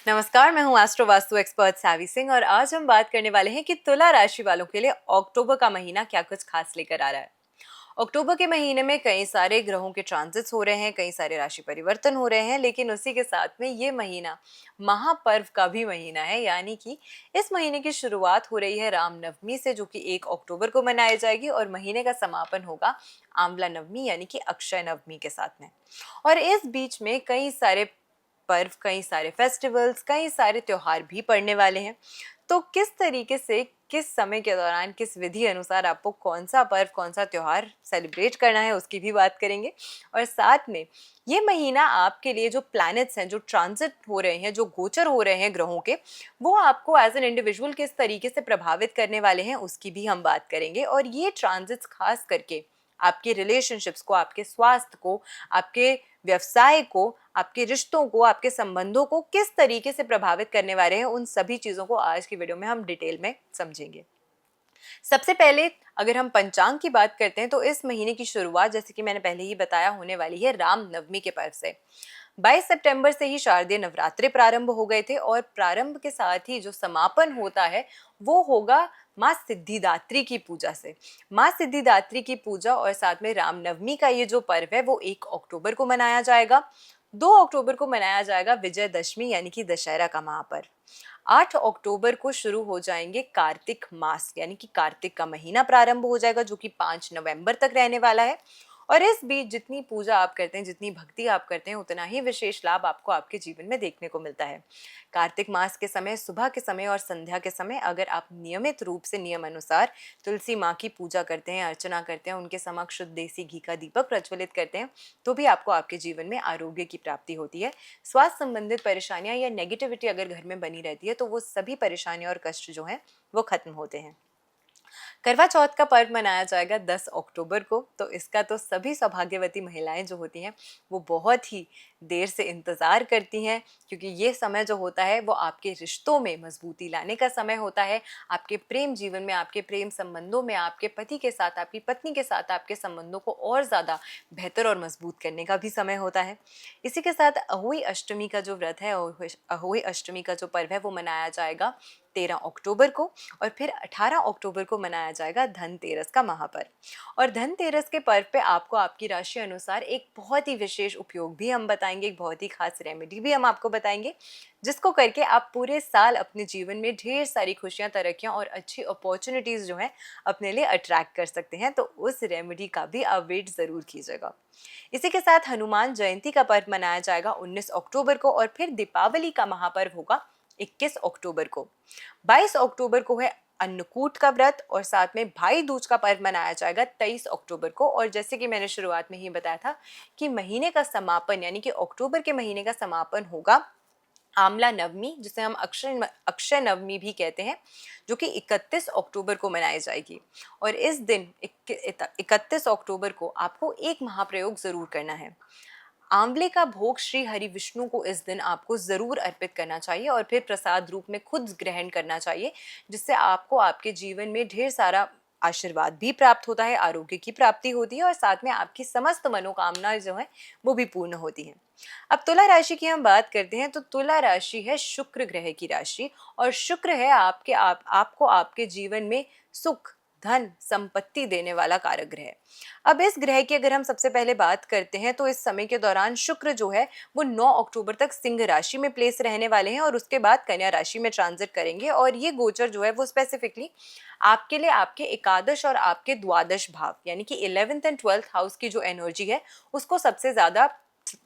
नमस्कार, मैं हूँ एस्ट्रो वास्तु एक्सपर्ट सावी सिंह और आज हम बात करने वाले हैं कि तुला राशि वालों के लिए अक्टूबर का महीना क्या कुछ खास लेकर आ रहा है। अक्टूबर के महीने में कई सारे ग्रहों के ट्रांजिट्स हो रहे हैं, कई सारे राशि परिवर्तन हो रहे हैं, लेकिन उसी के साथ में ये महीना महापर्व का भी महीना है। यानी कि इस महीने की शुरुआत हो रही है रामनवमी से, जो कि 1 अक्टूबर को मनाई जाएगी और महीने का समापन होगा आंवला नवमी यानी कि अक्षय नवमी के साथ में। और इस बीच में कई सारे पर्व, कई सारे फेस्टिवल्स, कई सारे त्योहार भी पड़ने वाले हैं। तो किस तरीके से, किस समय के दौरान, किस विधि अनुसार आपको कौन सा पर्व, कौन सा त्योहार सेलिब्रेट करना है, उसकी भी बात करेंगे। और साथ में ये महीना आपके लिए जो प्लैनेट्स हैं, जो ट्रांजिट हो रहे हैं, जो गोचर हो रहे हैं ग्रहों के, वो आपको एज एन इंडिविजुअल किस तरीके से प्रभावित करने वाले हैं, उसकी भी हम बात करेंगे। और ये ट्रांजिट्स खास करके आपके रिलेशनशिप्स को, आपके स्वास्थ्य को, आपके व्यवसाय को, आपके रिश्तों को, आपके संबंधों को किस तरीके से प्रभावित करने वाले हैं, उन सभी चीजों को आज की वीडियो में हम डिटेल में समझेंगे। सबसे पहले अगर हम पंचांग की बात करते हैं तो इस महीने की शुरुआत, जैसे कि मैंने पहले ही बताया, होने वाली है राम नवमी के पर्व से। 22 सितंबर से ही शारदीय नवरात्रे प्रारंभ हो गए थे और प्रारंभ के साथ ही जो समापन होता है वो होगा माँ सिद्धिदात्री की पूजा से। माँ सिद्धिदात्री की पूजा और साथ में रामनवमी का ये जो पर्व है वो 1 अक्टूबर को मनाया जाएगा। 2 अक्टूबर को मनाया जाएगा विजयदशमी यानी कि दशहरा का महापर्व। 8 अक्टूबर को शुरू हो जाएंगे कार्तिक मास, यानी कि कार्तिक का महीना प्रारंभ हो जाएगा, जो कि 5 नवंबर तक रहने वाला है। और इस बीच जितनी पूजा आप करते हैं, जितनी भक्ति आप करते हैं, उतना ही विशेष लाभ आपको आपके जीवन में देखने को मिलता है। कार्तिक मास के समय, सुबह के समय और संध्या के समय अगर आप नियमित रूप से, नियम अनुसार तुलसी माँ की पूजा करते हैं, अर्चना करते हैं, उनके समक्ष शुद्ध देसी घी का दीपक प्रज्वलित करते हैं, तो भी आपको आपके जीवन में आरोग्य की प्राप्ति होती है। स्वास्थ्य संबंधित परेशानियां या नेगेटिविटी अगर घर में बनी रहती है तो वो सभी परेशानियां और कष्ट जो हैं वो खत्म होते हैं। करवा चौथ का पर्व मनाया जाएगा 10 अक्टूबर को। तो इसका तो सभी सौभाग्यवती महिलाएं जो होती हैं वो बहुत ही देर से इंतज़ार करती हैं, क्योंकि ये समय जो होता है वो आपके रिश्तों में मजबूती लाने का समय होता है। आपके प्रेम जीवन में, आपके प्रेम संबंधों में, आपके पति के साथ, आपकी पत्नी के साथ आपके संबंधों को और ज़्यादा बेहतर और मजबूत करने का भी समय होता है। इसी के साथ अहोई अष्टमी का जो व्रत है, अहोई अष्टमी का जो पर्व है वो मनाया जाएगा 13 अक्टूबर को। और फिर 18 अक्टूबर को मनाया जाएगा धनतेरस का महापर्व। और धनतेरस के पर्व पे आपको आपकी राशि अनुसार एक बहुत ही विशेष उपयोग भी हम बताएंगे, एक बहुत ही खास रेमेडी भी हम आपको बताएंगे, जिसको करके आप पूरे साल अपने जीवन में ढेर सारी खुशियां, तरक्कियां और अच्छी अपॉर्चुनिटीज जो हैं अपने लिए अट्रैक्ट कर सकते हैं। तो उस रेमेडी का भी आप वेट जरूर कीजिएगा। इसी के साथ हनुमान जयंती का पर्व मनाया जाएगा 19 अक्टूबर को और फिर दीपावली का महापर्व होगा 21 अक्टूबर को। 22 अक्टूबर को है अन्नकूट का व्रत और साथ में भाई दूज का पर्व मनाया जाएगा 23 अक्टूबर को। और जैसे कि मैंने शुरुआत में ही बताया था कि महीने का समापन, यानी कि अक्टूबर के महीने का समापन होगा आंवला नवमी, जिसे हम अक्षय नवमी भी कहते हैं, जो कि 31 अक्टूबर को मनाई जाएगी। और इस दिन 31 अक्टूबर को आपको एक महाप्रयोग जरूर करना है। आंवले का भोग श्री हरि विष्णु को इस दिन आपको जरूर अर्पित करना चाहिए और फिर प्रसाद रूप में खुद ग्रहण करना चाहिए, जिससे आपको आपके जीवन में ढेर सारा आशीर्वाद भी प्राप्त होता है, आरोग्य की प्राप्ति होती है और साथ में आपकी समस्त मनोकामनाएं जो है वो भी पूर्ण होती हैं। अब तुला राशि की हम बात करते हैं तो तुला राशि है शुक्र ग्रह की राशि और शुक्र है आपको आपके जीवन में सुख, धन, संपत्ति देने वाला कारक ग्रह। अब इस ग्रह की अगर हम सबसे पहले बात करते हैं तो इस समय के दौरान शुक्र जो है वो 9 अक्टूबर तक सिंह राशि में प्लेस रहने वाले हैं और उसके बाद कन्या राशि में ट्रांजिट करेंगे। और ये गोचर जो है वो स्पेसिफिकली आपके लिए आपके एकादश और आपके द्वादश भाव, यानी कि 11th एंड 12th हाउस की जो एनर्जी है उसको सबसे ज्यादा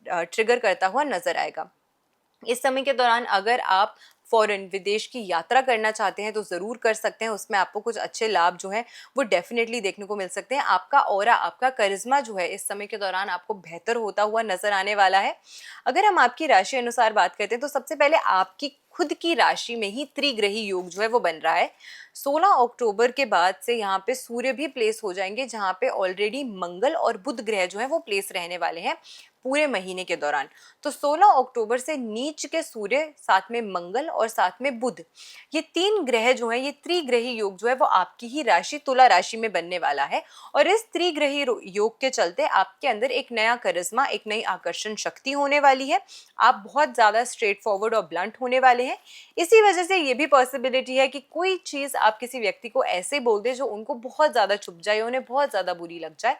ट्रिगर करता हुआ नजर आएगा। इस समय के दौरान अगर आप फॉरेन, विदेश की यात्रा करना चाहते हैं तो ज़रूर कर सकते हैं। उसमें आपको कुछ अच्छे लाभ जो हैं वो डेफिनेटली देखने को मिल सकते हैं। आपका ऑरा, आपका करिश्मा जो है इस समय के दौरान आपको बेहतर होता हुआ नजर आने वाला है। अगर हम आपकी राशि अनुसार बात करते हैं तो सबसे पहले आपकी खुद की राशि में ही त्रिग्रही योग जो है वो बन रहा है। 16 अक्टूबर के बाद से यहाँ पे सूर्य भी प्लेस हो जाएंगे, जहाँ पे ऑलरेडी मंगल और बुध ग्रह जो है वो प्लेस रहने वाले हैं पूरे महीने के दौरान। तो 16 अक्टूबर से नीच के सूर्य, साथ में मंगल और साथ में बुध, ये 3 ग्रह जो हैं, ये त्रिग्रही योग जो है वो आपकी ही राशि तुला राशि में बनने वाला है। और इस त्रिग्रही योग के चलते आपके अंदर एक नया करिश्मा, एक नई आकर्षण शक्ति होने वाली है। आप बहुत ज़्यादा स्ट्रेट फॉरवर्ड और ब्लंट होने वाले हैं। इसी वजह से ये भी पॉसिबिलिटी है कि कोई चीज़ आप किसी व्यक्ति को ऐसे बोल दे जो उनको बहुत ज़्यादा चुभ जाए, उन्हें बहुत ज़्यादा बुरी लग जाए।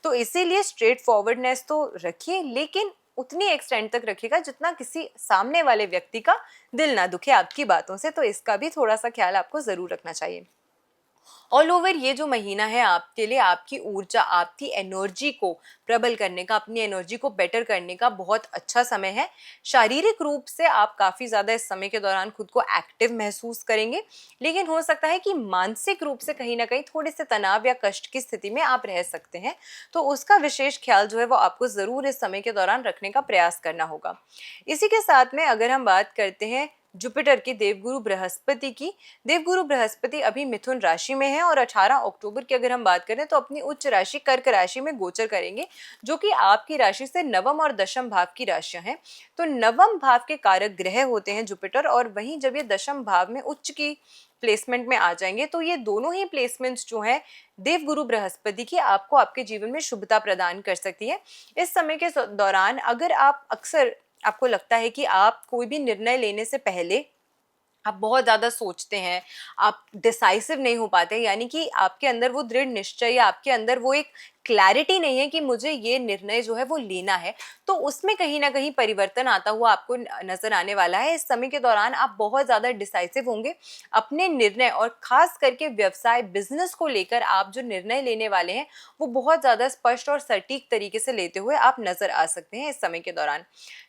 तो इसीलिए स्ट्रेट फॉरवर्डनेस तो रखिए, लेकिन उतनी एक्सटेंड तक रखिएगा जितना किसी सामने वाले व्यक्ति का दिल ना दुखे आपकी बातों से। तो इसका भी थोड़ा सा ख्याल आपको ज़रूर रखना चाहिए। ऑल ओवर ये जो महीना है आपके लिए आपकी ऊर्जा, आपकी एनर्जी को प्रबल करने का, अपनी एनर्जी को बेटर करने का बहुत अच्छा समय है। शारीरिक रूप से आप काफ़ी ज़्यादा इस समय के दौरान खुद को एक्टिव महसूस करेंगे, लेकिन हो सकता है कि मानसिक रूप से कहीं ना कहीं थोड़े से तनाव या कष्ट की स्थिति में आप रह सकते हैं। तो उसका विशेष ख्याल जो है वो आपको ज़रूर इस समय के दौरान रखने का प्रयास करना होगा। इसी के साथ में अगर हम बात करते हैं जुपिटर की, देवगुरु बृहस्पति की, देवगुरु बृहस्पति अभी मिथुन राशि में है और 18 अक्टूबर की अगर हम बात करें तो अपनी उच्च राशि कर्क राशि में गोचर करेंगे, जो कि आपकी राशि से नवम और दशम भाव की राशियां हैं। तो नवम भाव के कारक ग्रह होते हैं जुपिटर, और वहीं जब ये दशम भाव में उच्च की प्लेसमेंट में आ जाएंगे तो ये दोनों ही प्लेसमेंट्स जो है देवगुरु बृहस्पति की आपको आपके जीवन में शुभता प्रदान कर सकती है। इस समय के दौरान अगर आप अक्सर आपको लगता है कि आप कोई भी निर्णय लेने से पहले आप बहुत ज़्यादा सोचते हैं, आप डिसाइसिव नहीं हो पाते, यानी कि आपके अंदर वो दृढ़ निश्चय या आपके अंदर वो एक क्लैरिटी नहीं है कि मुझे ये निर्णय जो है वो लेना है, तो उसमें कहीं ना कहीं परिवर्तन आता हुआ आपको नजर आने वाला है। इस समय के दौरान आप बहुत ज़्यादा डिसाइसिव होंगे अपने निर्णय, और खास करके व्यवसाय, बिजनेस को लेकर आप जो निर्णय लेने वाले हैं वो बहुत ज़्यादा स्पष्ट और सटीक तरीके से लेते हुए आप नजर आ सकते हैं इस समय के दौरान।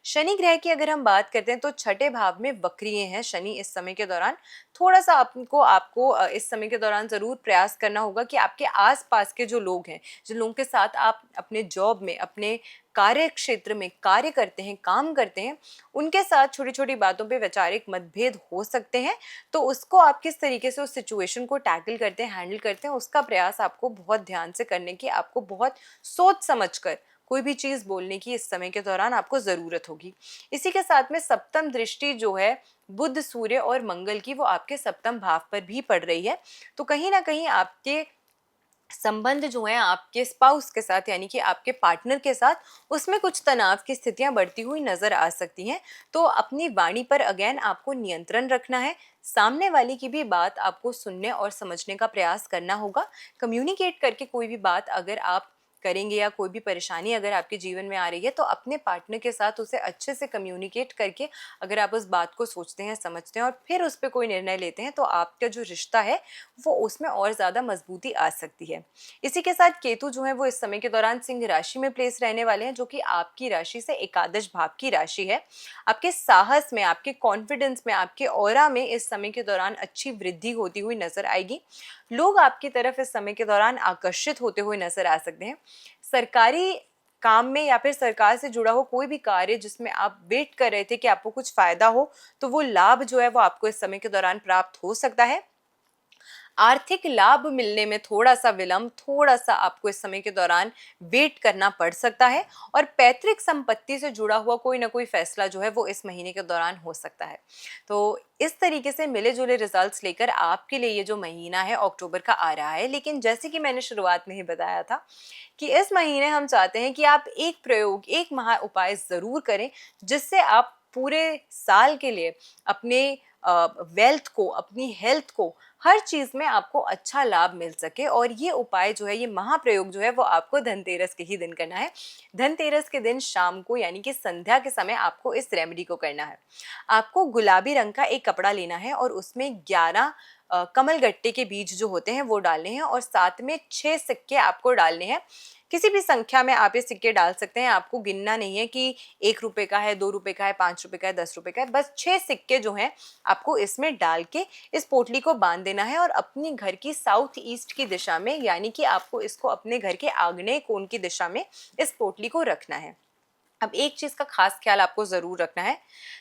शनि ग्रह की अगर हम बात करते हैं तो छठे भाव में वक्रिय हैं शनि इस समय के दौरान। थोड़ा सा आपको इस समय के दौरान जरूर प्रयास करना होगा कि आपके आसपास के जो लोग हैं, जिन लोगों के साथ आप अपने जॉब में, अपने कार्य क्षेत्र में कार्य करते हैं, काम करते हैं, उनके साथ छोटी छोटी बातों पे वैचारिक मतभेद हो सकते हैं। तो उसको आप किस तरीके से उस सिचुएशन को टैकल करते हैं, हैंडल करते हैं, उसका प्रयास आपको बहुत ध्यान से करने की, आपको बहुत सोच समझ कर कोई भी चीज़ बोलने की इस समय के दौरान आपको ज़रूरत होगी। इसी के साथ में सप्तम दृष्टि जो है बुध, सूर्य और मंगल की, वो आपके सप्तम भाव पर भी पड़ रही है। तो कहीं ना कहीं आपके संबंध जो है आपके स्पाउस के साथ, यानी कि आपके पार्टनर के साथ, उसमें कुछ तनाव की स्थितियां बढ़ती हुई नजर आ सकती हैं। तो अपनी वाणी पर अगेन आपको नियंत्रण रखना है। सामने वाले की भी बात आपको सुनने और समझने का प्रयास करना होगा। कम्युनिकेट करके कोई भी बात अगर आप करेंगे या कोई भी परेशानी अगर आपके जीवन में आ रही है तो अपने पार्टनर के साथ उसे अच्छे से कम्युनिकेट करके अगर आप उस बात को सोचते हैं, समझते हैं और फिर उस पर कोई निर्णय लेते हैं तो आपका जो रिश्ता है वो उसमें और ज़्यादा मजबूती आ सकती है। इसी के साथ केतु जो है वो इस समय के दौरान सिंह राशि में प्लेस रहने वाले हैं, जो कि आपकी राशि से एकादश भाव की राशि है। आपके साहस में, आपके कॉन्फिडेंस में, आपके ऑरा में इस समय के दौरान अच्छी वृद्धि होती हुई नजर आएगी। लोग आपकी तरफ इस समय के दौरान आकर्षित होते हुए नजर आ सकते हैं। सरकारी काम में या फिर सरकार से जुड़ा हो कोई भी कार्य जिसमें आप वेट कर रहे थे कि आपको कुछ फायदा हो, तो वो लाभ जो है वो आपको इस समय के दौरान प्राप्त हो सकता है। आर्थिक लाभ मिलने में थोड़ा सा विलंब, थोड़ा सा आपको इस समय के दौरान वेट करना पड़ सकता है, और पैतृक संपत्ति से जुड़ा हुआ कोई ना कोई फैसला जो है वो इस महीने के दौरान हो सकता है। तो इस तरीके से मिले जुले रिजल्ट्स लेकर आपके लिए ये जो महीना है अक्टूबर का आ रहा है। लेकिन जैसे कि मैंने शुरुआत में ही बताया था कि इस महीने हम चाहते हैं कि आप एक प्रयोग, एक महा उपाय जरूर करें, जिससे आप पूरे साल के लिए अपने वेल्थ को, अपनी हेल्थ को, हर चीज में आपको अच्छा लाभ मिल सके। और ये उपाय जो है, ये महाप्रयोग जो है वो आपको धनतेरस के ही दिन करना है। धनतेरस के दिन शाम को, यानी कि संध्या के समय आपको इस रेमेडी को करना है। आपको गुलाबी रंग का एक कपड़ा लेना है और उसमें 11 कमलगट्टे के बीज जो होते हैं वो डालने हैं, और साथ में 6 सिक्के आपको डालने हैं। किसी भी संख्या में आप ये सिक्के डाल सकते हैं, आपको गिनना नहीं है कि 1 रुपए का है, 2 रुपए का है, 5 रुपए का है, 10 रुपए का है। बस 6 सिक्के जो हैं आपको इसमें डाल के इस पोटली को बांध देना है, और अपनी घर की साउथ ईस्ट की दिशा में, यानी कि आपको इसको अपने घर के आग्नेय कोण की दिशा में इस पोटली को रखना है। अब एक चीज का खास ख्याल आपको जरूर रखना है।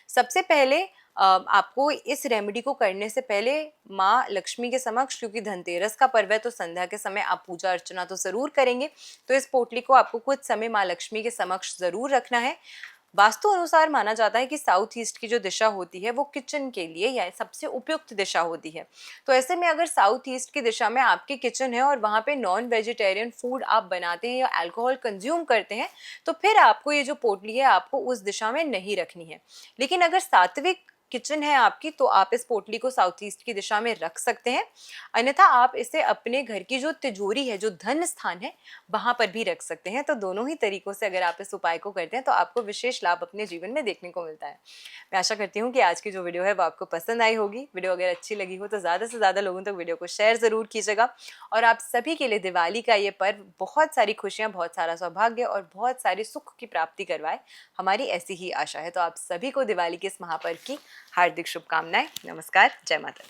सबसे पहले आपको इस रेमेडी को करने से पहले माँ लक्ष्मी के समक्ष, क्योंकि धनतेरस का पर्व है तो संध्या के समय आप पूजा अर्चना तो जरूर करेंगे, तो इस पोटली को आपको कुछ समय माँ लक्ष्मी के समक्ष जरूर रखना है। वास्तु अनुसार माना जाता है कि साउथ ईस्ट की जो दिशा होती है वो किचन के लिए या सबसे उपयुक्त दिशा होती है। तो ऐसे में अगर साउथ ईस्ट की दिशा में आपकी किचन है और वहाँ पे नॉन वेजिटेरियन फूड आप बनाते हैं या अल्कोहल कंज्यूम करते हैं, तो फिर आपको ये जो पोटली है आपको उस दिशा में नहीं रखनी है। लेकिन अगर सात्विक किचन है आपकी, तो आप इस पोटली को साउथ ईस्ट की दिशा में रख सकते हैं। अन्यथा आप इसे अपने घर की जो तिजोरी है, जो धन स्थान है, वहां पर भी रख सकते हैं। तो दोनों ही तरीकों से अगर आप इस उपाय को करते हैं तो आपको विशेष लाभ अपने जीवन में देखने को मिलता है। मैं आशा करती हूँ कि आज की जो वीडियो है वो आपको पसंद आई होगी। वीडियो अगर अच्छी लगी हो तो ज़्यादा से ज़्यादा लोगों तक वीडियो को शेयर ज़रूर कीजिएगा। और आप सभी के लिए दिवाली का ये पर्व बहुत सारी खुशियाँ, बहुत सारा सौभाग्य और बहुत सारे सुख की प्राप्ति करवाए, हमारी ऐसी ही आशा है। तो आप सभी को दिवाली के इस महापर्व की हार्दिक शुभकामनाएं। नमस्कार, जय माता दी।